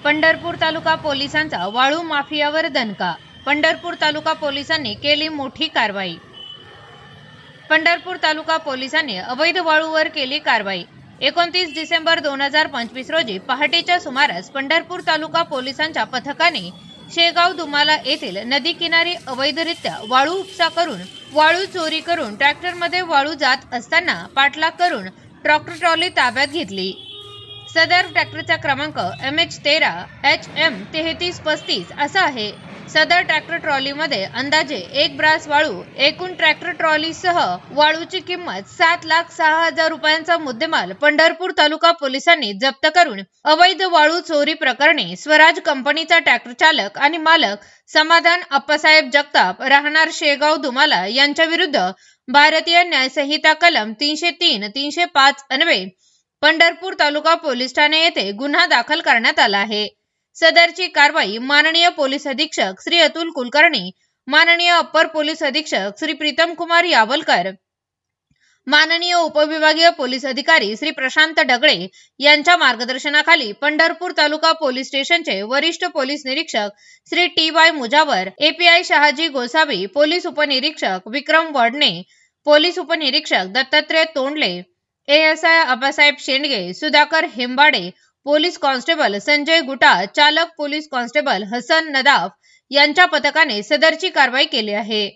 पंढरपूर तालुका पोलिसांचा वाळू माफियावर दणका. पंढरपूर तालुका पोलिसांनी केली मोठी कारवाई. पंढरपूर तालुका पोलिसांनी अवैध वाळूवर केली कारवाई. 29 डिसेंबर 2025 रोजी पहाटेच्या सुमारास पंढरपूर तालुका पोलिसांच्या पथकाने शेगाव दुमाला येथील नदी किनारी अवैधरित्या वाळू उपसा करून वाळू चोरी करून ट्रॅक्टरमध्ये वाळू जात असताना पाठलाग करून ट्रॅक्टर ट्रॉली ताब्यात घेतली. सदर ट्रॅक्टरचा क्रमांक MH13 HM 3335 असा आहे. सदर ट्रॅक्टर ट्रॉलीमध्ये अंदाजे 1 ब्रास वाळू, एकूण ट्रॅक्टर ट्रॉलीसह वाळूची किंमत 7,06,000 रुपयांचा मुद्देमाल पंढरपूर तालुका पोलिसांनी जप्त करून अवैध वाळू चोरी प्रकरणी स्वराज कंपनीचा ट्रॅक्टर चालक आणि मालक समाधान अप्पासाहेब जगताप राहणार शेगाव दुमाला यांच्या विरुद्ध भारतीय न्यायसंहिता कलम 303, 305 अन्वये पंढरपूर तालुका पोलीस ठाणे येथे गुन्हा दाखल करण्यात आला आहे. सदरची कारवाई माननीय पोलीस अधीक्षक श्री अतुल कुलकर्णी, माननीय अप्पर पोलीस अधीक्षक श्री प्रीतम कुमार यावलकर, माननीय उपविभागीय पोलीस अधिकारी श्री प्रशांत डगळे यांच्या मार्गदर्शनाखाली पंढरपूर तालुका पोलीस स्टेशनचे वरिष्ठ पोलीस निरीक्षक Shri TY Mujawar, API Shahaji Gosavi, police उपनिरीक्षक विक्रम वडणे, पोलीस उपनिरीक्षक Dattatray Tondale, ASI Abasaheb Shendge, Sudhakar Hembade, police constable Sanjay Guta, चालक पोलीस कॉन्स्टेबल हसन नदाफ यांच्या पथकाने सदरची कारवाई केली आहे.